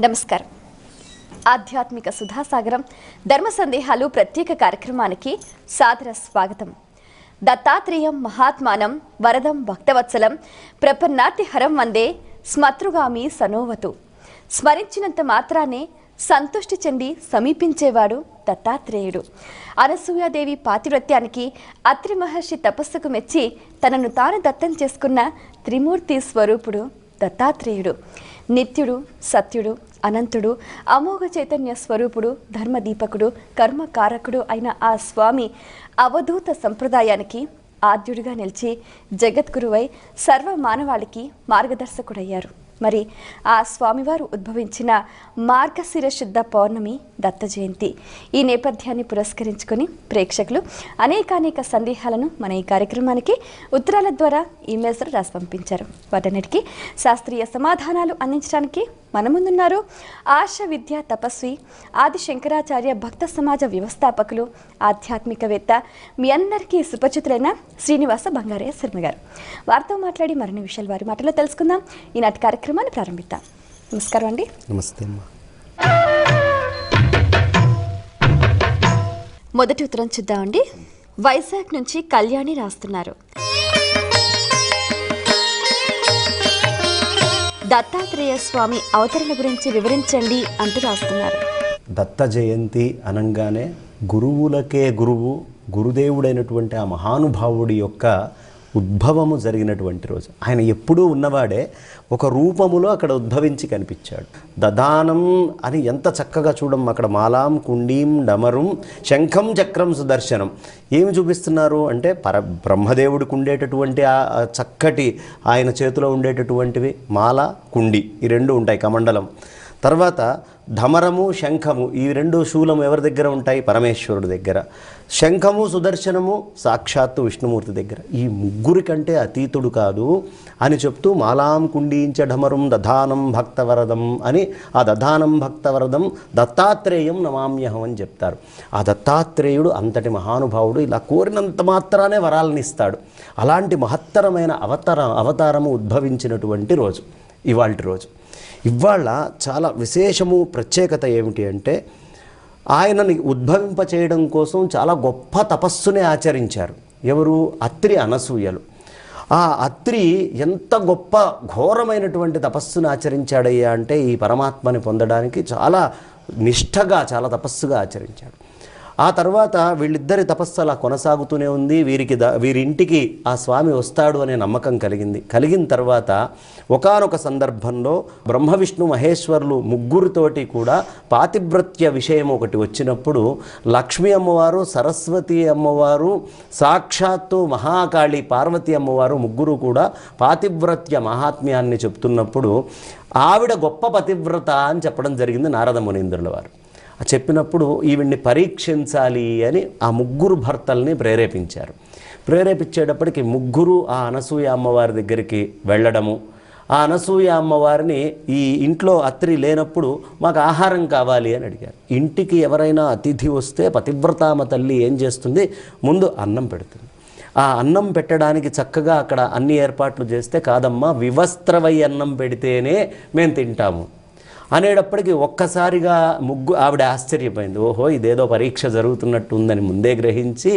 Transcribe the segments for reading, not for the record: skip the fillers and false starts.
నమస్కారం. ఆధ్యాత్మిక సుధాసాగరం ధర్మ సందేహాలు ప్రత్యేక కార్యక్రమానికి సాదర స్వాగతం. దత్తాత్రేయం మహాత్మానం వరదం భక్తవత్సలం ప్రపన్నార్తిహరం వందే స్మతృగామి సనోవతు. స్మరించినంత మాత్రానే సంతుష్టి చెంది సమీపించేవాడు దత్తాత్రేయుడు. అనసూయాదేవి పాతివ్రత్యానికి అత్రి మహర్షి తపస్సుకు మెచ్చి తనను తాను దత్తం చేసుకున్న త్రిమూర్తి స్వరూపుడు దత్తాత్రేయుడు. నిత్యుడు, సత్యుడు, అనంతుడు, అమోఘ చైతన్య స్వరూపుడు, ధర్మదీపకుడు, కర్మకారకుడు అయిన ఆ స్వామి అవధూత సంప్రదాయానికి ఆద్యుడిగా నిలిచి జగద్గురువై సర్వ మానవాళికి మార్గదర్శకుడయ్యారు. మరి ఆ స్వామివారు ఉద్భవించిన మార్గశిర శుద్ధ పౌర్ణమి దత్త జయంతి. ఈ నేపథ్యాన్ని పురస్కరించుకొని ప్రేక్షకులు అనేక సందేహాలను మన ఈ కార్యక్రమానికి ఉత్తరాల ద్వారా ఈమెయిల్స్ రాసి పంపించారు. వాటన్నిటికీ శాస్త్రీయ సమాధానాలు అందించడానికి మన ముందున్నారు ఆర్ష విద్యా తపస్వి, ఆది శంకరాచార్య భక్త సమాజ వ్యవస్థాపకులు, ఆధ్యాత్మికవేత్త, మీ అందరికీ సుపరిచితులైన శ్రీనివాస బంగారయ్య శర్మ గారు. వారితో మాట్లాడి మరిన్ని విషయాలు వారి మాటలో తెలుసుకుందాం. ఈనాటి కార్యక్రమాన్ని ప్రారంభిద్దాం. నమస్కారం అండి. నమస్తే అమ్మా. మొదటి ఉత్తరం చూద్దామండి. వైజాగ్ నుంచి కళ్యాణి రాస్తున్నారు. దత్తాత్రేయ స్వామి అవతరణ గురించి వివరించండి అంటూ రాస్తున్నారు. దత్త జయంతి అనగానే గురువులకే గురువు, గురుదేవుడైనటువంటి ఆ మహానుభావుడి యొక్క ఉద్భవము జరిగినటువంటి రోజు. ఆయన ఎప్పుడూ ఉన్నవాడే, ఒక రూపములో అక్కడ ఉద్భవించి కనిపించాడు. దదానం అని ఎంత చక్కగా చూడం. అక్కడ మాలాం, కుండీం, డమరుం, శంఖం, చక్రం, సుదర్శనం ఏమి చూపిస్తున్నారు అంటే బ్రహ్మదేవుడికి ఉండేటటువంటి ఆ చక్కటి ఆయన చేతిలో ఉండేటటువంటివి మాల, కుండి, ఈ రెండు ఉంటాయి కమండలం. తర్వాత ఢమరము, శంఖము, ఈ రెండు శూలము ఎవరి దగ్గర ఉంటాయి? పరమేశ్వరుడి దగ్గర. శంఖము, సుదర్శనము సాక్షాత్తు విష్ణుమూర్తి దగ్గర. ఈ ముగ్గురి కంటే అతీతుడు కాదు అని చెప్తూ మాలాం కుండీంచ ఢమరం దధానం భక్తవరదం అని, ఆ దధానం భక్తవరదం దత్తాత్రేయం నమామ్యహం అని చెప్తారు. ఆ దత్తాత్రేయుడు అంతటి మహానుభావుడు. ఇలా కోరినంత మాత్రానే వరాలను ఇస్తాడు. అలాంటి మహత్తరమైన అవతారము ఉద్భవించినటువంటి రోజు ఇవాల్టి రోజు. ఇవాళ చాలా విశేషము, ప్రత్యేకత ఏమిటి అంటే ఆయనని ఉద్భవింపచేయడం కోసం చాలా గొప్ప తపస్సునే ఆచరించారు. ఎవరు? అత్రి, అనసూయలు. ఆ అత్రి ఎంత గొప్ప ఘోరమైనటువంటి తపస్సును ఆచరించాడయ్యా అంటే ఈ పరమాత్మని పొందడానికి చాలా నిష్ఠగా, చాలా తపస్సుగా ఆచరించాడు. ఆ తర్వాత వీళ్ళిద్దరి తపస్సు అలా కొనసాగుతూనే ఉంది. వీరింటికి ఆ స్వామి వస్తాడు అనే నమ్మకం కలిగిన తర్వాత ఒకానొక సందర్భంలో బ్రహ్మ, విష్ణు, మహేశ్వరులు ముగ్గురితోటి కూడా పాతివ్రత్య విషయం ఒకటి వచ్చినప్పుడు లక్ష్మీ అమ్మవారు, సరస్వతి అమ్మవారు, సాక్షాత్తు మహాకాళి పార్వతి అమ్మవారు ముగ్గురు కూడా పాతివ్రత్య మహాత్మ్యాన్ని చెప్తున్నప్పుడు ఆవిడ గొప్ప పతివ్రత అని చెప్పడం జరిగింది నారద మునీంద్రుల వారు. చెప్పినప్పుడు ఈవిడ్ని పరీక్షించాలి అని ఆ ముగ్గురు భర్తల్ని ప్రేరేపించారు. ప్రేరేపించేటప్పటికి ముగ్గురు ఆ అనసూయ అమ్మవారి దగ్గరికి వెళ్ళడము, ఆ అనసూయ అమ్మవారిని ఈ ఇంట్లో అత్రి లేనప్పుడు మాకు ఆహారం కావాలి అని అడిగారు. ఇంటికి ఎవరైనా అతిథి వస్తే పతివ్రతామ తల్లి ఏం చేస్తుంది? ముందు అన్నం పెడుతుంది. ఆ అన్నం పెట్టడానికి చక్కగా అక్కడ అన్ని ఏర్పాట్లు చేస్తే, కాదమ్మా వివస్త్రవై అన్నం పెడితేనే మేము తింటాము అనేటప్పటికీ ఒక్కసారిగా ఆవిడ ఆశ్చర్యపోయింది. ఓహో, ఇదేదో పరీక్ష జరుగుతున్నట్టు ఉందని ముందే గ్రహించి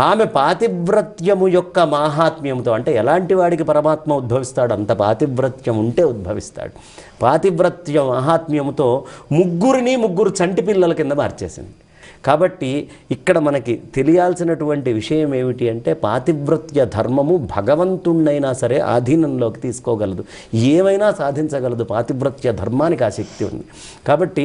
ఆమె పాతివ్రత్యము యొక్క మాహాత్మ్యంతో, అంటే ఎలాంటి వాడికి పరమాత్మ ఉద్భవిస్తాడు? అంత పాతివ్రత్యం ఉంటే ఉద్భవిస్తాడు. పాతివ్రత్య మహాత్మ్యంతో ముగ్గురు చంటి పిల్లల కింద మార్చేసింది. కాబట్టి ఇక్కడ మనకి తెలియాల్సినటువంటి విషయం ఏమిటి అంటే పాతివ్రత్య ధర్మము భగవంతుణ్ణైనా సరే ఆధీనంలోకి తీసుకోగలదు, ఏమైనా సాధించగలదు. పాతివ్రత్య ధర్మానికి ఆ శక్తి ఉంది. కాబట్టి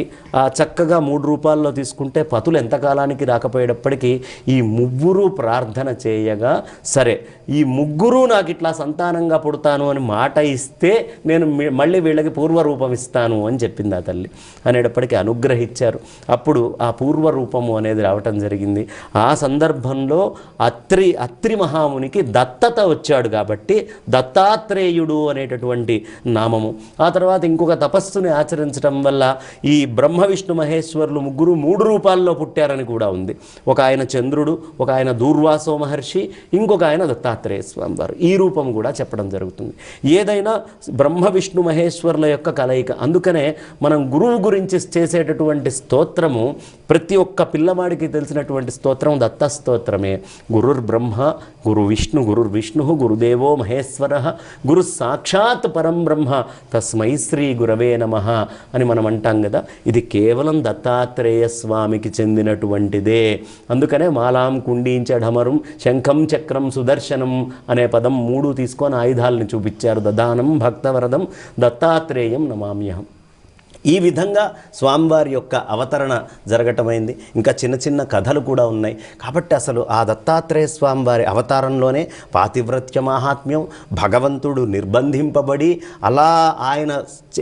చక్కగా 3 రూపాల్లో తీసుకుంటే పతులు ఎంతకాలానికి రాకపోయేటప్పటికీ ఈ ముగ్గురు ప్రార్థన చేయగా, సరే ఈ ముగ్గురు నాకు ఇట్లా సంతానంగా పుడతాను అని మాట ఇస్తే నేను మళ్ళీ వీళ్ళకి పూర్వరూపం ఇస్తాను అని చెప్పింది ఆ తల్లి. అనేటప్పటికీ అనుగ్రహించారు. అప్పుడు ఆ పూర్వరూపము నామము అనేది రావటం జరిగింది. ఆ సందర్భంలో అత్రి మహామునికి దత్తత వచ్చాడు కాబట్టి దత్తాత్రేయుడు అనేటటువంటి నామము. ఆ తర్వాత ఇంకొక తపస్సుని ఆచరించడం వల్ల ఈ బ్రహ్మ విష్ణు మహేశ్వరులు ముగ్గురు 3 రూపాల్లో పుట్టారని కూడా ఉంది. ఒక ఆయన చంద్రుడు, ఒక ఆయన దూర్వాసో మహర్షి, ఇంకొక ఆయన దత్తాత్రేయ స్వామి వారు. ఈ రూపం కూడా చెప్పడం జరుగుతుంది. ఏదైనా బ్రహ్మ విష్ణు మహేశ్వరుల యొక్క కలయిక. అందుకనే మనం గురువు గురించి చేసేటటువంటి స్తోత్రము ప్రతి ఒక్క పిల్లవాడికి తెలిసినటువంటి స్తోత్రం దత్త స్తోత్రమే. గురుర్ బ్రహ్మ గురుర్ విష్ణు గురుదేవో మహేశ్వర గురు సాక్షాత్ పరం బ్రహ్మ తస్మై శ్రీ గురవే నమః అని మనం అంటాం కదా. ఇది కేవలం దత్తాత్రేయ స్వామికి చెందినటువంటిదే. అందుకనే మాలాం కుండీంచఢమరం శంఖం చక్రం సుదర్శనం అనే పదం 3 తీసుకొని ఆయుధాలను చూపించారు. దదానం భక్తవరదం దత్తాత్రేయం నమామ్యహం. ఈ విధంగా స్వామివారి యొక్క అవతరణ జరగటమైంది. ఇంకా చిన్న చిన్న కథలు కూడా ఉన్నాయి. కాబట్టి అసలు ఆ దత్తాత్రేయ స్వామివారి అవతారంలోనే పాతివ్రత్య మాహాత్మ్యం, భగవంతుడు నిర్బంధింపబడి అలా ఆయన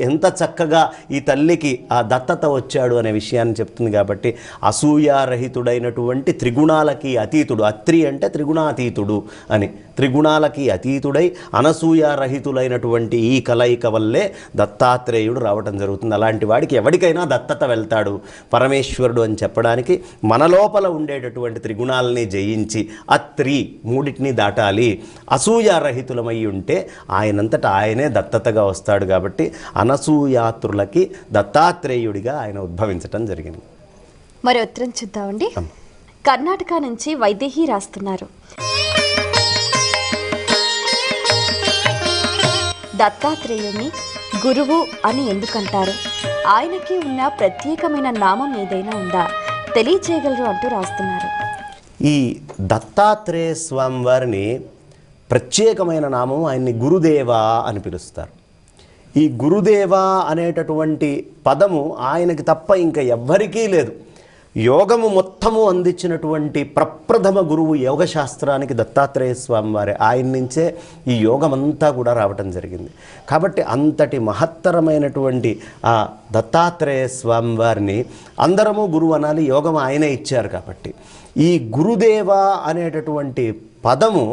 ఎంత చక్కగా ఈ తల్లికి ఆ దత్తత వచ్చాడు అనే విషయాన్ని చెప్తుంది. కాబట్టి అసూయారహితుడైనటువంటి త్రిగుణాలకి అతీతుడు, అత్రి అంటే త్రిగుణాతీతుడు అని, త్రిగుణాలకి అతీతుడై అనసూయారహితులైనటువంటి ఈ కలయిక వల్లే దత్తాత్రేయుడు రావటం జరుగుతుంది. అలాంటి వాడికి ఎవరికైనా దత్తత వెళ్తాడు పరమేశ్వరుడు అని చెప్పడానికి మన లోపల ఉండేటటువంటి త్రిగుణాలని జయించి అత్రి 3టిని దాటాలి, అసూయారహితులమై ఉంటే ఆయనంతటా ఆయనే దత్తతగా వస్తాడు. కాబట్టి అనసూయాత్రులకి దత్తాత్రేయుడిగా ఆయన ఉద్భవించటం జరిగింది. మరి ఉత్తరం చూద్దామండి. కర్ణాటక నుంచి వైదేహి రాస్తున్నారు. దత్తాత్రేయుని గురువు అని ఎందుకంటారు? ఆయనకి ఉన్న ప్రత్యేకమైన నామం ఏదైనా ఉందా? తెలియచేయగలరు అంటూ రాస్తున్నారు. ఈ దత్తాత్రేయ స్వామి వారిని ప్రత్యేకమైన నామం, ఆయన్ని గురుదేవా అని పిలుస్తారు. ఈ గురుదేవా అనేటటువంటి పదము ఆయనకి తప్ప ఇంకా ఎవ్వరికీ లేదు. యోగము మొత్తము అందించినటువంటి ప్రప్రథమ గురువు యోగశాస్త్రానికి దత్తాత్రేయ స్వామి వారే. ఆయన నుంచే ఈ యోగమంతా కూడా రావటం జరిగింది. కాబట్టి అంతటి మహత్తరమైనటువంటి ఆ దత్తాత్రేయ స్వామి వారిని అందరము గురువు అనాలి. యోగం ఆయనే ఇచ్చారు. కాబట్టి ఈ గురుదేవ అనేటటువంటి పదము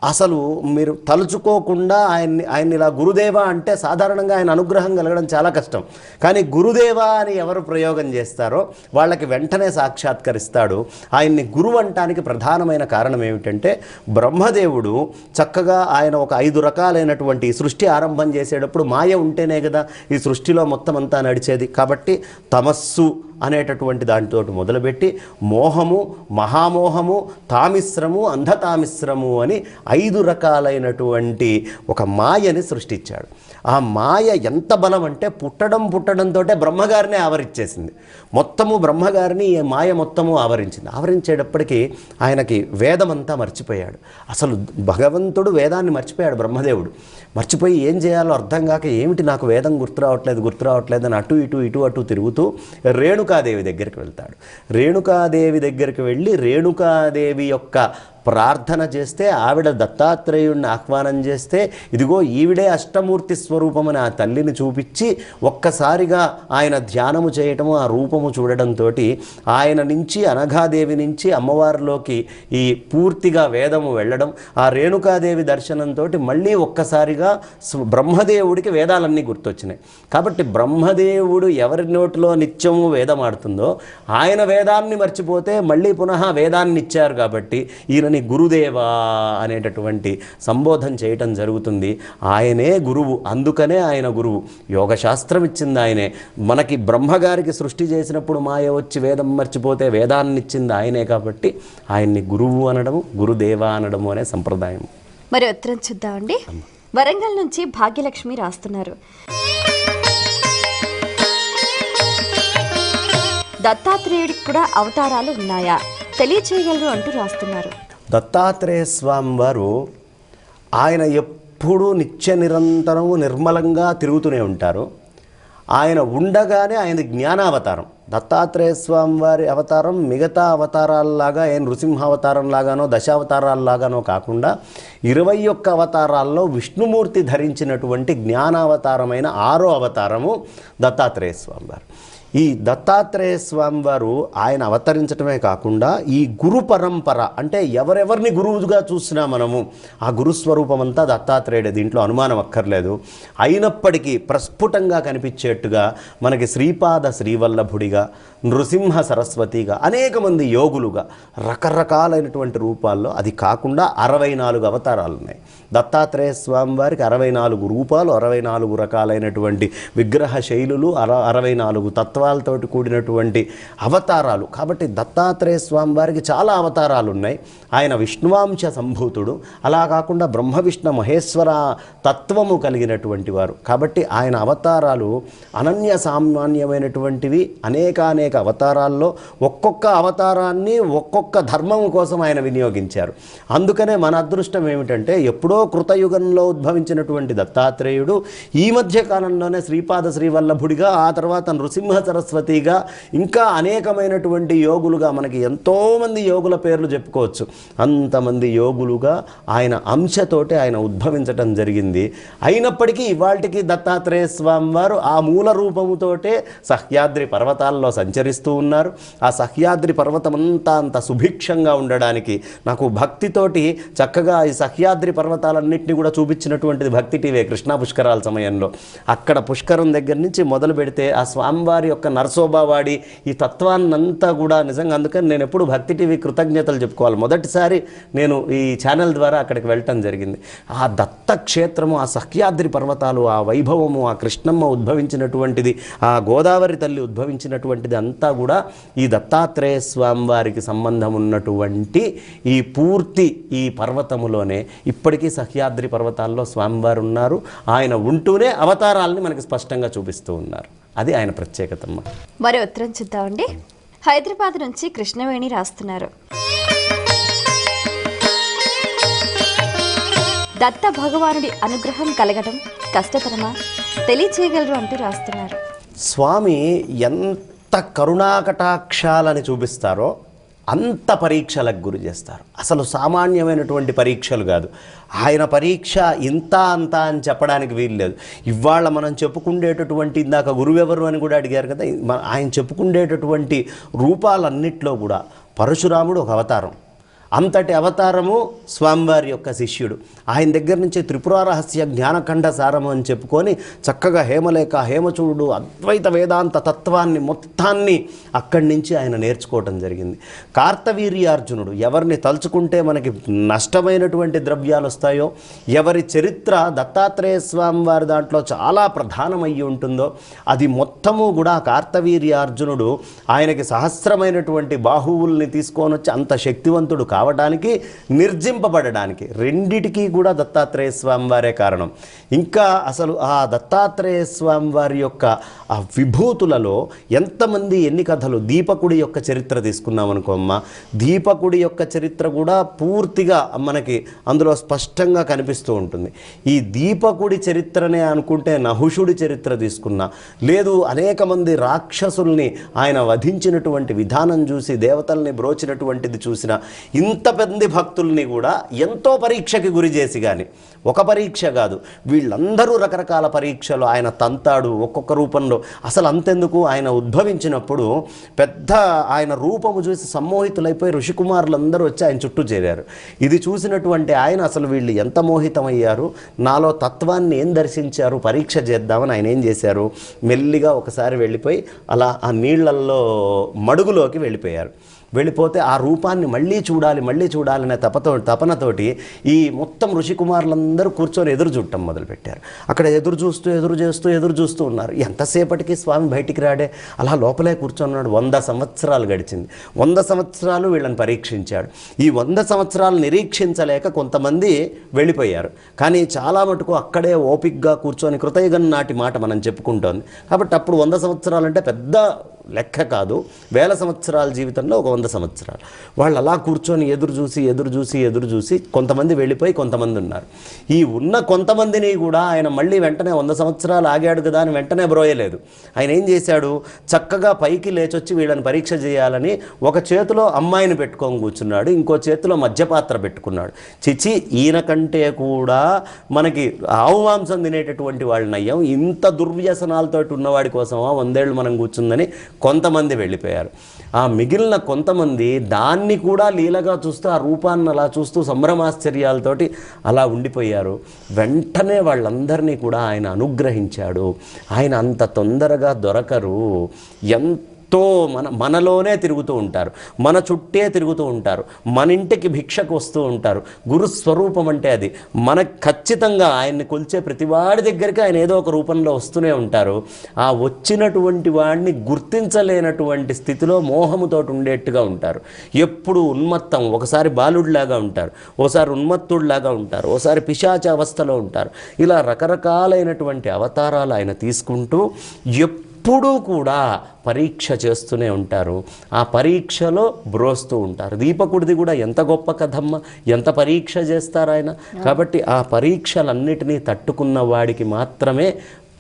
అసలు మీరు తలుచుకోకుండా ఆయన్ని ఇలా గురుదేవా అంటే సాధారణంగా ఆయన అనుగ్రహం కలగడం చాలా కష్టం. కానీ గురుదేవా అని ఎవరు ప్రయోగం చేస్తారో వాళ్ళకి వెంటనే సాక్షాత్కరిస్తాడు. ఆయన్ని గురువు అంటానికి ప్రధానమైన కారణం ఏమిటంటే బ్రహ్మదేవుడు చక్కగా ఆయన ఒక 5 రకాలైనటువంటి సృష్టి ఆరంభం చేసేటప్పుడు మాయ ఉంటేనే కదా ఈ సృష్టిలో మొత్తం అంతా నడిచేది. కాబట్టి తమస్సు అనేటటువంటి దానితో మొదలుపెట్టి మోహము, మహామోహము, తామిశ్రము, అంధతామిశ్రము అని 5 రకాలైనటువంటి ఒక మాయని సృష్టించాడు. ఆ మాయ ఎంత బలం అంటే పుట్టడంతో బ్రహ్మగారిని ఆవరించేసింది. మొత్తము బ్రహ్మగారిని ఈ మాయ మొత్తము ఆవరించింది. ఆవరించేటప్పటికీ ఆయనకి వేదమంతా మర్చిపోయాడు. అసలు భగవంతుడు వేదాన్ని మర్చిపోయాడు. బ్రహ్మదేవుడు మర్చిపోయి ఏం చేయాలో అర్థం కాక ఏమిటి నాకు వేదం గుర్తు రావట్లేదు అని అటు ఇటు తిరుగుతూ రేణుకాదేవి దగ్గరికి వెళ్తాడు. రేణుకాదేవి దగ్గరికి వెళ్ళి రేణుకాదేవి యొక్క ప్రార్థన చేస్తే ఆవిడ దత్తాత్రేయుడిని ఆహ్వానం చేస్తే ఇదిగో ఈవిడే అష్టమూర్తి స్వరూపమని ఆ తల్లిని చూపించి ఒక్కసారిగా ఆయన ధ్యానము చేయటము, ఆ రూపము చూడడంతో ఆయన నుంచి అనఘాదేవి నుంచి అమ్మవారిలోకి ఈ పూర్తిగా వేదము వెళ్ళడం, ఆ రేణుకాదేవి దర్శనంతో మళ్ళీ ఒక్కసారిగా బ్రహ్మదేవుడికి వేదాలన్నీ గుర్తొచ్చినాయి. కాబట్టి బ్రహ్మదేవుడు ఎవరి నోటిలో నిత్యము వేదమాడుతుందో ఆయన వేదాన్ని మర్చిపోతే మళ్ళీ పునః వేదాన్ని ఇచ్చారు. కాబట్టి ఈయన గురుదేవా అనేటటువంటి సంబోధన చేయటం జరుగుతుంది. ఆయనే గురువు. అందుకనే ఆయన గురువు. యోగశాస్త్రం ఇచ్చింది ఆయనే. మనకి బ్రహ్మగారికి సృష్టి చేసినప్పుడు మాయ వచ్చి వేదం మర్చిపోతే వేదాన్ని ఇచ్చింది ఆయనే. కాబట్టి ఆయన్ని గురువు అనడము, గురుదేవా అనడము అనే సంప్రదాయం. మరి ఉత్తరం చూద్దామండి. వరంగల్ నుంచి భాగ్యలక్ష్మి రాస్తున్నారు. దత్తాత్రేయుడికి కూడా అవతారాలు ఉన్నాయా? తెలియచేయగలరు అంటూ రాస్తున్నారు. దత్తాత్రేయ స్వామి వారు ఆయన ఎప్పుడూ నిత్య నిరంతరము నిర్మలంగా తిరుగుతూనే ఉంటారు. ఆయన ఉండగానే ఆయన జ్ఞానావతారం. దత్తాత్రేయ స్వామి వారి అవతారం మిగతా అవతారాల్లాగా నృసింహ అవతారంలాగానో దశావతారాల్లాగానో కాకుండా 21 అవతారాల్లో విష్ణుమూర్తి ధరించినటువంటి జ్ఞానావతారమైన 6వ అవతారము దత్తాత్రేయ స్వామి వారు. ఈ దత్తాత్రేయ స్వామి వారు ఆయన అవతరించడమే కాకుండా ఈ గురు పరంపర అంటే ఎవరెవరిని గురువుగా చూసినా మనము ఆ గురుస్వరూపం అంతా దత్తాత్రేయుడే, దీంట్లో అనుమానం అక్కర్లేదు. అయినప్పటికీ ప్రస్ఫుటంగా కనిపించేట్టుగా మనకి శ్రీపాద శ్రీవల్లభుడిగా, నృసింహ సరస్వతిగా, అనేక మంది యోగులుగా రకరకాలైనటువంటి రూపాల్లో, అది కాకుండా 64 అవతారాలు ఉన్నాయి. దత్తాత్రేయ స్వామి వారికి 64 రూపాలు, 64 రకాలైనటువంటి విగ్రహ శైలులు, 64 తత్వాలతోటి కూడినటువంటి అవతారాలు. కాబట్టి దత్తాత్రేయ స్వామి వారికి చాలా అవతారాలు ఉన్నాయి. ఆయన విష్ణువాంశ సంభూతుడు, అలా కాకుండా బ్రహ్మ విష్ణు మహేశ్వర తత్వము కలిగినటువంటి వారు. కాబట్టి ఆయన అవతారాలు అనన్య సామాన్యమైనటువంటివి. అనేక అవతారాల్లో ఒక్కొక్క అవతారాన్ని ఒక్కొక్క ధర్మము కోసం ఆయన వినియోగించారు. అందుకనే మన అదృష్టం ఏమిటంటే ఎప్పుడో కృతయుగంలో ఉద్భవించినటువంటి దత్తాత్రేయుడు ఈ మధ్య కాలంలోనే శ్రీపాద శ్రీవల్లభుడిగా, ఆ తర్వాత నృసింహ సరస్వతిగా, ఇంకా అనేకమైనటువంటి యోగులుగా, మనకి ఎంతోమంది యోగుల పేర్లు చెప్పుకోవచ్చు. అంతమంది యోగులుగా ఆయన అంశతోటే ఆయన ఉద్భవించటం జరిగింది. అయినప్పటికీ ఇవాళకి దత్తాత్రేయ స్వామి వారు ఆ మూల రూపముతోటే సహ్యాద్రి పర్వతాల్లో సంచరిస్తూ ఉన్నారు. ఆ సహ్యాద్రి పర్వతం అంత సుభిక్షంగా ఉండడానికి నాకు భక్తితోటి చక్కగా ఈ సహ్యాద్రి పర్వతాలన్నింటినీ కూడా చూపించినటువంటిది భక్తి టీవీ కృష్ణా పుష్కరాల సమయంలో. అక్కడ పుష్కరం దగ్గర నుంచి మొదలు పెడితే ఆ స్వామివారి యొక్క నరసోబావాడి ఈ తత్వాన్నంతా కూడా నిజంగా, అందుకని నేను ఎప్పుడు భక్తి టీవీ కృతజ్ఞతలు చెప్పుకోవాలి. మొదటిసారి నేను ఈ ఛానల్ ద్వారా అక్కడికి వెళ్ళటం జరిగింది. ఆ దత్తక్షేత్రము, ఆ సహ్యాద్రి పర్వతాలు, ఆ వైభవము, ఆ కృష్ణమ్మ ఉద్భవించినటువంటిది, ఆ గోదావరి తల్లి ఉద్భవించినటువంటిది అంతా కూడా ఈ దత్తాత్రేయ స్వామి వారికి సంబంధం ఉన్నటువంటి ఈ పూర్తి ఈ పర్వతములోనే ఇప్పటికీ సహ్యాద్రి పర్వతాల్లో స్వామివారు ఉన్నారు. ఆయన ఉంటూనే అవతారాలని మనకి స్పష్టంగా చూపిస్తూ ఉన్నారు. అది ఆయన ప్రత్యేకతమ్మ. మరో ఉత్తరం చూద్దామండి. హైదరాబాద్ నుంచి కృష్ణవేణి రాస్తున్నారు. దత్త భగవానుడి అనుగ్రహం కలగడం కష్టతరమా, తెలియచేయగలరు అంటూ రాస్తున్నారు. స్వామి ఎంత కరుణాకటాక్షాలని చూపిస్తారో అంత పరీక్షలకు గురి చేస్తారు. అసలు సామాన్యమైనటువంటి పరీక్షలు కాదు. ఆయన పరీక్ష ఇంత అంత అని చెప్పడానికి వీల్లేదు. ఇవాళ మనం చెప్పుకుండేటటువంటి, ఇందాక గురువెవరు అని కూడా అడిగారు కదా, ఆయన చెప్పుకుండేటటువంటి రూపాలన్నిట్లో కూడా పరశురాముడు ఒక అవతారం. అంతటి అవతారము స్వామివారి యొక్క శిష్యుడు. ఆయన దగ్గర నుంచి త్రిపుర రహస్య జ్ఞానఖండ సారము అని చెప్పుకొని చక్కగా హేమలేఖ, హేమచూడు, అద్వైత వేదాంత తత్వాన్ని మొత్తాన్ని అక్కడి నుంచి ఆయన నేర్చుకోవటం జరిగింది. కార్తవీర్యార్జునుడు, ఎవరిని తలుచుకుంటే మనకి నష్టమైనటువంటి ద్రవ్యాలు వస్తాయో, ఎవరి చరిత్ర దత్తాత్రేయ స్వామి వారి దాంట్లో చాలా ప్రధానమయ్యి ఉంటుందో అది మొత్తము కూడా కార్తవీర్యార్జునుడు ఆయనకి సహస్రమైనటువంటి బాహువుల్ని తీసుకొని వచ్చి అంత శక్తివంతుడు కావడానికి, నిర్జింపబడడానికి, రెండిటికీ కూడా దత్తాత్రేయ స్వామి వారే కారణం. ఇంకా అసలు ఆ దత్తాత్రేయ స్వామి వారి యొక్క ఆ విభూతులలో ఎంతమంది ఎన్ని కథలు. దీపకుడి యొక్క చరిత్ర తీసుకున్నాం అనుకోమ్మా, దీపకుడి యొక్క చరిత్ర కూడా పూర్తిగా మనకి అందులో స్పష్టంగా కనిపిస్తూ ఉంటుంది. ఈ దీపకుడి చరిత్రనే అనుకుంటే నహుషుడి చరిత్ర తీసుకున్నా, లేదు అనేక మంది రాక్షసుల్ని ఆయన వధించినటువంటి విధానం చూసి, దేవతల్ని బ్రోచినటువంటిది చూసిన, ఇంత పెద్ద భక్తుల్ని కూడా ఎంతో పరీక్షకి గురి చేసి, కానీ ఒక పరీక్ష కాదు, వీళ్ళందరూ రకరకాల పరీక్షలు ఆయన తంతాడు ఒక్కొక్క రూపంలో. అసలు అంతెందుకు, ఆయన ఉద్భవించినప్పుడు పెద్ద ఆయన రూపము చూసి సమ్మోహితులైపోయి ఋషికుమారులందరూ వచ్చి ఆయన చుట్టూ చేరారు. ఇది చూసినటువంటి ఆయన అసలు వీళ్ళు ఎంత మోహితమయ్యారు, నాలో తత్వాన్ని ఏం దర్శించారు, పరీక్ష చేద్దామని ఆయన ఏం చేశారు, మెల్లిగా ఒకసారి వెళ్ళిపోయి అలా ఆ నీళ్లల్లో మడుగులోకి వెళ్ళిపోయారు. వెళ్ళిపోతే ఆ రూపాన్ని మళ్ళీ చూడాలనే తపనతోటి ఈ మొత్తం ఋషికుమారులందరూ కూర్చొని ఎదురు చూడటం మొదలుపెట్టారు. అక్కడ ఎదురు చూస్తూ ఉన్నారు. ఎంతసేపటికి స్వామి బయటికి రాడే, అలా లోపలే కూర్చొన్నాడు. 100 సంవత్సరాలు గడిచింది. 100 సంవత్సరాలు వీళ్ళని పరీక్షించాడు. ఈ 100 సంవత్సరాలు నిరీక్షించలేక కొంతమంది వెళ్ళిపోయారు. కానీ చాలా మటుకు అక్కడే ఓపిక్గా కూర్చొని, కృతయుగం నాటి మాట మనం చెప్పుకుంటోంది కాబట్టి అప్పుడు 100 సంవత్సరాలంటే పెద్ద లెక్క కాదు, వేల సంవత్సరాల జీవితంలో ఒక 100 సంవత్సరాలు. వాళ్ళు అలా కూర్చొని ఎదురు చూసి కొంతమంది వెళ్ళిపోయి కొంతమంది ఉన్నారు. ఈ ఉన్న కొంతమందిని కూడా ఆయన మళ్ళీ వెంటనే 100 సంవత్సరాలు ఆగాడు కదా అని వెంటనే బ్రోయలేదు. ఆయన ఏం చేశాడు, చక్కగా పైకి లేచొచ్చి వీళ్ళని పరీక్ష చేయాలని ఒక చేతిలో అమ్మాయిని పెట్టుకొని కూర్చున్నాడు, ఇంకో చేతిలో మధ్యపాత్ర పెట్టుకున్నాడు. చిచి, ఈయన కంటే కూడా మనకి ఆవు మాంసం తినేటటువంటి వాళ్ళు నయ్యం, ఇంత దుర్వ్యసనాలతో ఉన్నవాడి కోసమా 100 ఏళ్ళు మనం కూర్చుందని కొంతమంది వెళ్ళిపోయారు. ఆ మిగిలిన కొంతమంది దాన్ని కూడా లీలగా చూస్తూ, ఆ రూపాన్ని అలా చూస్తూ సంభ్రమాశ్చర్యాలతోటి అలా ఉండిపోయారు. వెంటనే వాళ్ళందరినీ కూడా ఆయన అనుగ్రహించాడు. ఆయన అంత తొందరగా దొరకరు, ఎంతో మనలోనే తిరుగుతూ ఉంటారు, మన చుట్టే తిరుగుతూ ఉంటారు, మన ఇంటికి భిక్షకు వస్తూ ఉంటారు. గురుస్వరూపం అంటే అది. మనకు ఖచ్చితంగా ఆయన్ని కొలిచే ప్రతివాడి దగ్గరికి ఆయన ఏదో ఒక రూపంలో వస్తూనే ఉంటారు. ఆ వచ్చినటువంటి వాడిని గుర్తించలేనటువంటి స్థితిలో మోహముతోటి ఉండేట్టుగా ఉంటారు. ఎప్పుడు ఉన్మత్తం, ఒకసారి బాలుడిలాగా ఉంటారు, ఓసారి ఉన్మత్తుడిలాగా ఉంటారు, ఓసారి పిశాచ అవస్థలో ఉంటారు. ఇలా రకరకాలైనటువంటి అవతారాలు ఆయన తీసుకుంటూ ఎప్పుడూ కూడా పరీక్ష చేస్తూనే ఉంటారు. ఆ పరీక్షలో బ్రోస్తూ ఉంటారు. దీపకుడిది కూడా ఎంత గొప్ప కథమ్మ, ఎంత పరీక్ష చేస్తారు ఆయన. కాబట్టి ఆ పరీక్షలన్నిటినీ తట్టుకున్న వాడికి మాత్రమే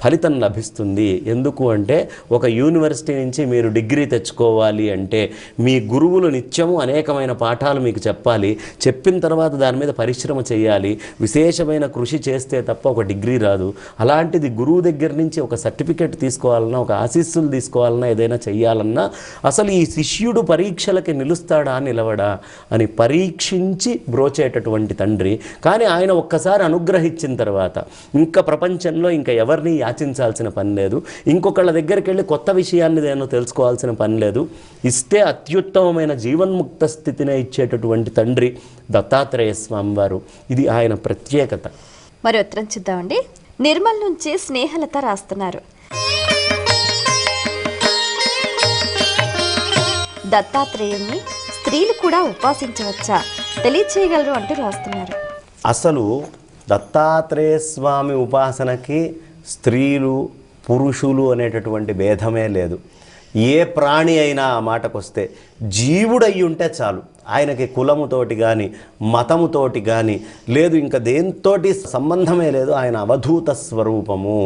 ఫలితం లభిస్తుంది. ఎందుకు అంటే ఒక యూనివర్సిటీ నుంచి మీరు డిగ్రీ తెచ్చుకోవాలి అంటే మీ గురువులు నిత్యము అనేకమైన పాఠాలు మీకు చెప్పాలి, చెప్పిన తర్వాత దాని మీద పరిశ్రమ చేయాలి, విశేషమైన కృషి చేస్తే తప్ప ఒక డిగ్రీ రాదు. అలాంటిది గురువు దగ్గర నుంచి ఒక సర్టిఫికెట్ తీసుకోవాలన్నా, ఒక ఆశీస్సులు తీసుకోవాలన్నా, ఏదైనా చెయ్యాలన్నా అసలు ఈ శిష్యుడు పరీక్షలకి నిలుస్తాడా నిలవడా అని పరీక్షించి బ్రోచేటటువంటి తండ్రి. కానీ ఆయన ఒక్కసారి అనుగ్రహించిన తర్వాత ఇంకా ప్రపంచంలో ఇంకా ఎవరిని యాచించాల్సిన పని లేదు, ఇంకొకళ్ళ దగ్గరికి వెళ్ళి కొత్త విషయాన్ని నేను తెలుసుకోవాల్సిన పని లేదు. ఇస్తే అత్యుత్తమమైన జీవన్ముక్త స్థితినే ఇచ్చేటటువంటి తండ్రి దత్తాత్రేయ స్వామి వారు. ఇది ఆయన ప్రత్యేకత. మరి ఉత్తరం చూద్దామండి. నిర్మల్ నుంచి స్నేహలత రాస్తున్నారు. దత్తాత్రేయుణ్ణి స్త్రీలు కూడా ఉపాసించవచ్చా, తెలియచేయగలరు అంటూ రాస్తున్నారు. అసలు దత్తాత్రేయ స్వామి ఉపాసనకి స్త్రీలు పురుషులు అనేటటువంటి భేదమే లేదు. ఏ ప్రాణి అయినా ఆ మాటకొస్తే జీవుడయ్యి ఉంటే చాలు. ఆయనకి కులముతోటి కానీ మతముతోటి కానీ లేదు, ఇంకా దేంతోటి సంబంధమే లేదు. ఆయన అవధూత స్వరూపము.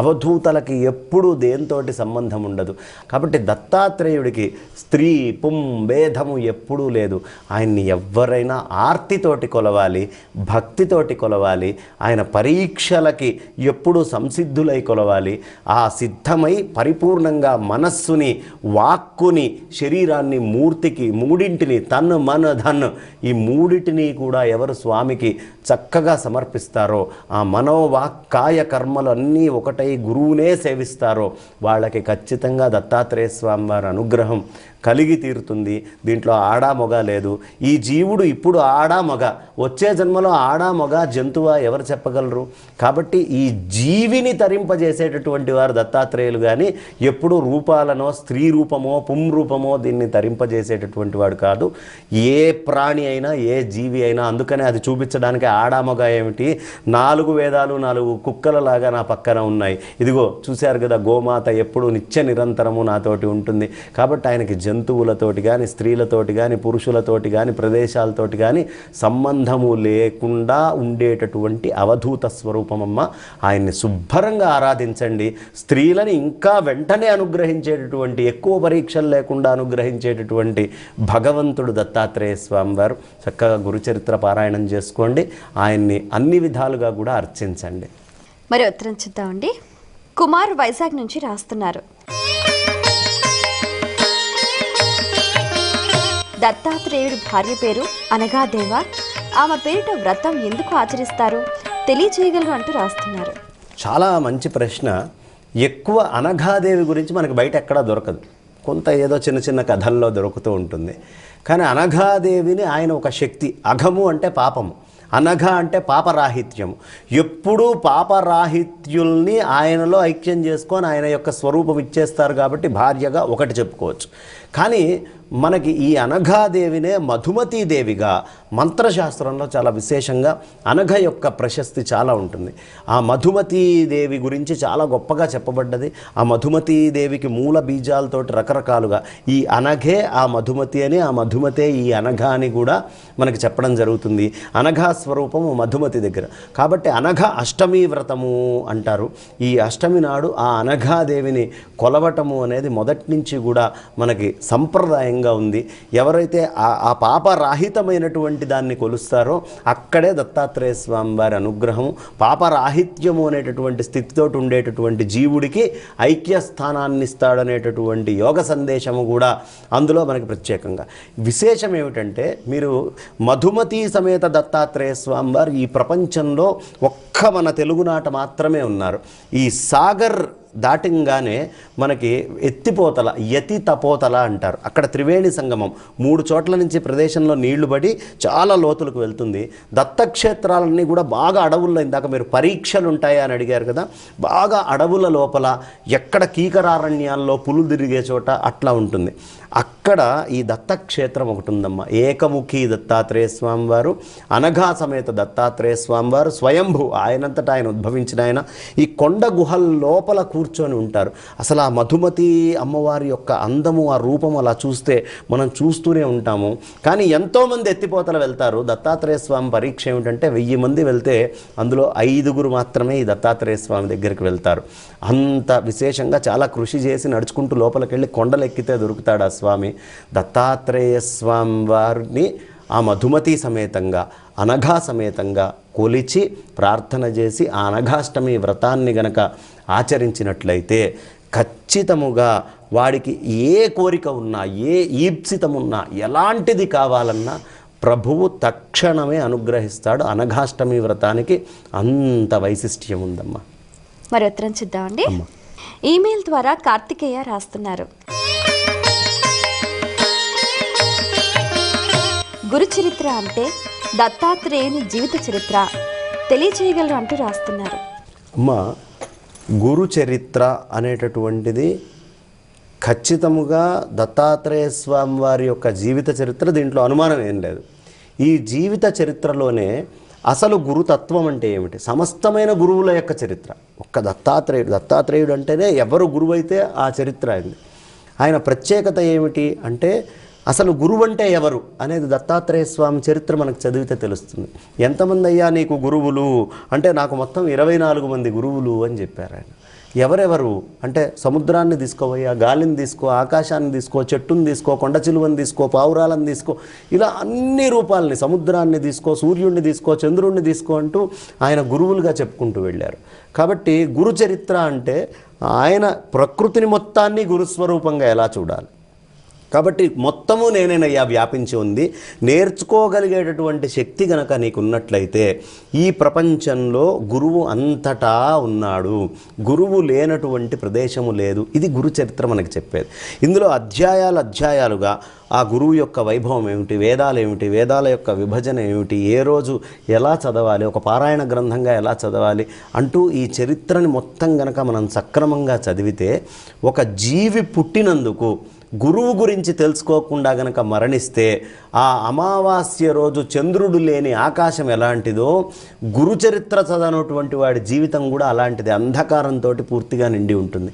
అవధూతలకి ఎప్పుడూ దేంతోటి సంబంధం ఉండదు. కాబట్టి దత్తాత్రేయుడికి స్త్రీ పుం భేదము ఎప్పుడూ లేదు. ఆయన్ని ఎవరైనా ఆర్తితోటి కొలవాలి, భక్తితోటి కొలవాలి. ఆయన పరీక్షలకి ఎప్పుడూ సంసిద్ధులై కొలవాలి. ఆ సిద్ధమై పరిపూర్ణంగా మనస్సుని, వాక్కుని, శరీరాన్ని, మూర్తికి, మూడింటిని, తన్ను మన ధన్, ఈ మూడిటిని కూడా ఎవరు స్వామికి చక్కగా సమర్పిస్తారో, ఆ మనోవాక్కాయ కర్మలు అన్నీ ఒకటై గురువునే సేవిస్తారో వాళ్ళకి ఖచ్చితంగా దత్తాత్రేయ స్వామి వారి అనుగ్రహం కలిగి తీరుతుంది. దీంట్లో ఆడా మొగ లేదు. ఈ జీవుడు ఇప్పుడు ఆడా మొగ, వచ్చే జన్మలో ఆడా మొగ జంతువా ఎవరు చెప్పగలరు? కాబట్టి ఈ జీవిని తరింపజేసేటటువంటి వారు దత్తాత్రేయులు. కానీ ఎప్పుడు రూపాలనో, స్త్రీ రూపమో, పుం రూపమో దీన్ని తరింపజేసేటటువంటి వాడు కాదు. ఏ ప్రాణి అయినా, ఏ జీవి అయినా. అందుకనే అది చూపించడానికి ఆడా మొగ ఏమిటి, 4 వేదాలు 4 కుక్కలలాగా నా పక్కన ఉన్నాయి. ఇదిగో చూశారు కదా, గోమాత ఎప్పుడు నిత్య నిరంతరము నాతోటి ఉంటుంది. కాబట్టి ఆయనకి జంతువులతోటి కానీ, స్త్రీలతోటి కానీ, పురుషులతోటి కానీ, ప్రదేశాలతోటి కానీ సంబంధము లేకుండా ఉండేటటువంటి అవధూత స్వరూపమమ్మ. ఆయన్ని శుభ్రంగా ఆరాధించండి. స్త్రీలని ఇంకా వెంటనే అనుగ్రహించేటటువంటి, ఎక్కువ పరీక్షలు లేకుండా అనుగ్రహించేటటువంటి భగవంతుడు దత్తాత్రేయ స్వామి వారు. చక్కగా గురుచరిత్ర పారాయణం చేసుకోండి. ఆయన్ని అన్ని విధాలుగా కూడా అర్చించండి. మరి ఉత్తరం చూద్దామండి. కుమార్ వైజాగ్ నుంచి రాస్తున్నారు. దత్తాత్రేయుడి భార్య పేరు అనగాదేవ. ఆమె పేరిట వ్రతం ఎందుకు ఆచరిస్తారు, తెలియచేయగలరు అంటూ రాస్తున్నారు. చాలా మంచి ప్రశ్న. ఎక్కువ అనఘాదేవి గురించి మనకు బయట ఎక్కడా దొరకదు. కొంత ఏదో చిన్న చిన్న కథల్లో దొరుకుతూ ఉంటుంది. కానీ అనఘాదేవిని ఆయన ఒక శక్తి. అఘము అంటే పాపము, అనఘ అంటే పాపరాహిత్యము. ఎప్పుడూ పాపరాహిత్యుల్ని ఆయనలో ఐక్యం చేసుకొని ఆయన యొక్క స్వరూపం ఇచ్చేస్తారు. కాబట్టి భార్యగా ఒకటి చెప్పుకోవచ్చు. కానీ మనకి ఈ అనఘాదేవినే మధుమతీదేవిగా మంత్రశాస్త్రంలో చాలా విశేషంగా అనఘ యొక్క ప్రశస్తి చాలా ఉంటుంది. ఆ మధుమతీదేవి గురించి చాలా గొప్పగా చెప్పబడ్డది. ఆ మధుమతీదేవికి మూల బీజాలతోటి రకరకాలుగా ఈ అనఘే ఆ మధుమతి అని, ఆ మధుమతే ఈ అనఘ అని కూడా మనకి చెప్పడం జరుగుతుంది. అనఘా స్వరూపము మధుమతి దగ్గర. కాబట్టి అనఘ అష్టమి వ్రతము అంటారు. ఈ అష్టమి నాడు ఆ అనఘాదేవిని కొలవటము అనేది మొదటి నుంచి కూడా మనకి సంప్రదాయంగా ఉంది. ఎవరైతే ఆ పాపరాహితమైనటువంటి దాన్ని కొలుస్తారో అక్కడే దత్తాత్రేయ స్వామి వారి అనుగ్రహము, పాపరాహిత్యము అనేటటువంటి స్థితితో ఉండేటటువంటి జీవుడికి ఐక్యస్థానాన్ని ఇస్తాడనేటటువంటి యోగ సందేశము కూడా అందులో మనకి ప్రత్యేకంగా. విశేషం ఏమిటంటే మీరు మధుమతి సమేత దత్తాత్రేయ స్వామి వారు ఈ ప్రపంచంలో ఒక్క మన తెలుగునాట మాత్రమే ఉన్నారు. ఈ సాగర్ దాటింగానే మనకి ఎత్తిపోతల, యతి తపోతల అంటారు. అక్కడ త్రివేణి సంగమం 3 చోట్ల నుంచి ప్రదేశంలో నీళ్లు పడి చాలా లోతులకు వెళ్తుంది. దత్తక్షేత్రాలన్నీ కూడా బాగా అడవుల్లో, ఇందాక మీరు పరీక్షలు ఉంటాయా అని అడిగారు కదా, బాగా అడవుల లోపల ఎక్కడ కీకరారణ్యాల్లో పులులు తిరిగే చోట అట్లా ఉంటుంది. అక్కడ ఈ దత్తక్షేత్రం ఒకటి ఉందమ్మా. ఏకముఖి దత్తాత్రేయ స్వామి వారు, అనఘా సమేత దత్తాత్రేయ స్వామి వారు స్వయంభూ, ఆయనంతటా ఆయన ఉద్భవించిన ఆయన ఈ కొండ గుహల లోపల కూర్చొని ఉంటారు. అసలు ఆ మధుమతి అమ్మవారి యొక్క అందము, ఆ రూపం అలా చూస్తే మనం చూస్తూనే ఉంటాము. కానీ ఎంతోమంది ఎత్తిపోతలు వెళ్తారు. దత్తాత్రేయ స్వామి పరీక్ష ఏమిటంటే 1000 మంది వెళ్తే అందులో 5 మాత్రమే ఈ దత్తాత్రేయ స్వామి దగ్గరికి వెళ్తారు. అంత విశేషంగా చాలా కృషి చేసి నడుచుకుంటూ లోపలికి వెళ్ళి కొండలెక్కితే దొరుకుతాడు ఆ స్వామి. దత్తాత్రేయ స్వామి వారిని ఆ మధుమతి సమేతంగా, అనఘా సమేతంగా కొలిచి ప్రార్థన చేసి ఆ అనఘాష్టమి వ్రతాన్ని గనక ఆచరించినట్లయితే ఖచ్చితముగా వాడికి ఏ కోరిక ఉన్నా, ఏ ఈప్సితమున్నా, ఎలాంటిది కావాలన్నా ప్రభువు తక్షణమే అనుగ్రహిస్తాడు. అనఘాష్టమి వ్రతానికి అంత వైశిష్ట్యం ఉందమ్మా. మరి ఉత్తరం చూద్దామండి. ఈమెయిల్ ద్వారా కార్తికేయ రాస్తున్నారు. గురు చరిత్ర అంటే దత్తాత్రేయుని జీవిత చరిత్ర తెలియచేయగలరు అంటూ రాస్తున్నారు. అమ్మ, గురు చరిత్ర అనేటటువంటిది ఖచ్చితముగా దత్తాత్రేయ స్వామి వారి యొక్క జీవిత చరిత్ర, దీంట్లో అనుమానం ఏం లేదు. ఈ జీవిత చరిత్రలోనే అసలు గురుతత్వం అంటే ఏమిటి, సమస్తమైన గురువుల యొక్క చరిత్ర. ఒక్క దత్తాత్రేయుడు అంటేనే ఎవరు గురువు అయితే ఆ చరిత్ర అయింది. ఆయన ప్రత్యేకత ఏమిటి అంటే అసలు గురువు అంటే ఎవరు అనేది దత్తాత్రేయ స్వామి చరిత్ర మనకు చదివితే తెలుస్తుంది. ఎంతమంది అయ్యా నీకు గురువులు అంటే నాకు మొత్తం 24 మంది గురువులు అని చెప్పారు ఆయన. ఎవరెవరు అంటే సముద్రాన్ని తీసుకోవయ్యా, గాలిని తీసుకో, ఆకాశాన్ని తీసుకో, చెట్టుని తీసుకో, కొండ చిలువని తీసుకో, పావురాలను తీసుకో, ఇలా అన్ని రూపాలని, సముద్రాన్ని తీసుకో, సూర్యుడిని తీసుకో, చంద్రుడిని తీసుకో అంటూ ఆయన గురువులుగా చెప్పుకుంటూ వెళ్ళారు. కాబట్టి గురు చరిత్ర అంటే ఆయన ప్రకృతిని మొత్తాన్ని గురుస్వరూపంగా ఎలా చూడాలి. కాబట్టి మొత్తము నేనేనయ్యా వ్యాపించి ఉంది. నేర్చుకోగలిగేటటువంటి శక్తి గనక నీకున్నట్లయితే ఈ ప్రపంచంలో గురువు అంతటా ఉన్నాడు. గురువు లేనటువంటి ప్రదేశము లేదు. ఇది గురు చరిత్ర మనకి చెప్పేది. ఇందులో అధ్యాయాలుగా ఆ గురువు యొక్క వైభవం ఏమిటి, వేదాలు ఏమిటి, వేదాల యొక్క విభజన ఏమిటి, ఏ రోజు ఎలా చదవాలి, ఒక పారాయణ గ్రంథంగా ఎలా చదవాలి అంటూ ఈ చరిత్రని మొత్తం గనక మనం సక్రమంగా చదివితే ఒక జీవి పుట్టినందుకు గురువు గురించి తెలుసుకోకుండా గనక మరణిస్తే ఆ అమావాస్య రోజు చంద్రుడు లేని ఆకాశం ఎలాంటిదో గురు చరిత్ర చదవనటువంటి వాడి జీవితం కూడా అలాంటిది, అంధకారంతో పూర్తిగా నిండి ఉంటుంది.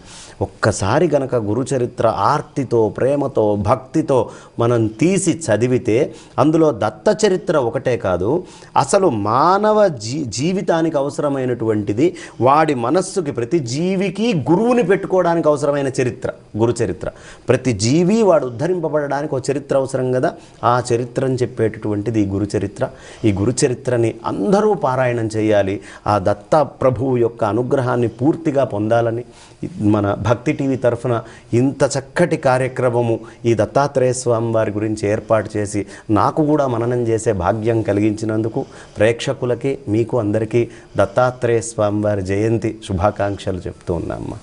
ఒక్కసారి గనక గురు చరిత్ర ఆర్తితో, ప్రేమతో, భక్తితో మనం తీసి చదివితే అందులో దత్త చరిత్ర ఒకటే కాదు, అసలు మానవ జీవితానికి అవసరమైనటువంటిది, వాడి మనస్సుకి, ప్రతి జీవికి గురువుని పెట్టుకోవడానికి అవసరమైన చరిత్ర గురు చరిత్ర. ప్రతి జీవి వాడు ఉద్ధరింపబడడానికి ఒక చరిత్ర అవసరం కదా, ఆ చరిత్రని చెప్పేటటువంటిది ఈ గురు చరిత్ర. ఈ గురు చరిత్రని అందరూ పారాయణం చేయాలి. ఆ దత్త ప్రభువు యొక్క అనుగ్రహాన్ని పూర్తిగా పొందాలని మన భక్తి టీవీ తరఫున ఇంత చక్కటి కార్యక్రమము ఈ దత్తాత్రేయ స్వామి వారి గురించి ఏర్పాటు చేసి నాకు కూడా మననం చేసే భాగ్యం కలిగించినందుకు ప్రేక్షకులకి, మీకు అందరికీ దత్తాత్రేయ స్వామి వారి జయంతి శుభాకాంక్షలు చెప్తూ ఉన్నామ్మా.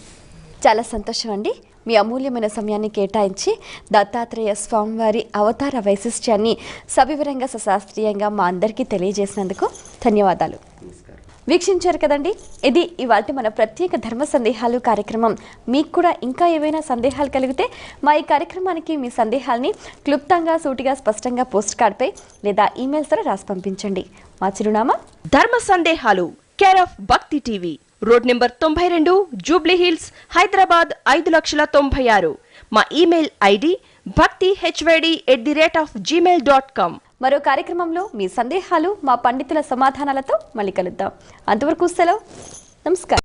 చాలా సంతోషం అండి. మీ అమూల్యమైన సమయాన్ని కేటాయించి దత్తాత్రేయ స్వామివారి అవతార వైశిష్ట్యాన్ని సవివరంగా, సశాస్త్రీయంగా మా అందరికీ తెలియజేసినందుకు ధన్యవాదాలు. వీక్షించారు కదండి, ఇది ఇవాల్టి మన ప్రత్యేక ధర్మ సందేహాలు కార్యక్రమం. మీకు కూడా ఇంకా ఏవైనా సందేహాలు కలిగితే మా ఈ కార్యక్రమానికి మీ సందేహాల్ని క్లుప్తంగా, సూటిగా, స్పష్టంగా పోస్ట్ కార్డ్పై లేదా ఈమెయిల్స్ ద్వారా రాసి పంపించండి. మా చిరునామా ధర్మ సందేహాలు, కేర్ ఆఫ్ భక్తి TV, road number 92, Jubilee hills, Hyderabad 5,96,000. మా ఈమెయిల్ ఐడి bhakti@gmail.com. మరో కార్యక్రమంలో మీ సందేహాలు మా పండితుల సమాధానాలతో మళ్ళీ కలుద్దాం. అంతవరకు సెలవు. నమస్కారం.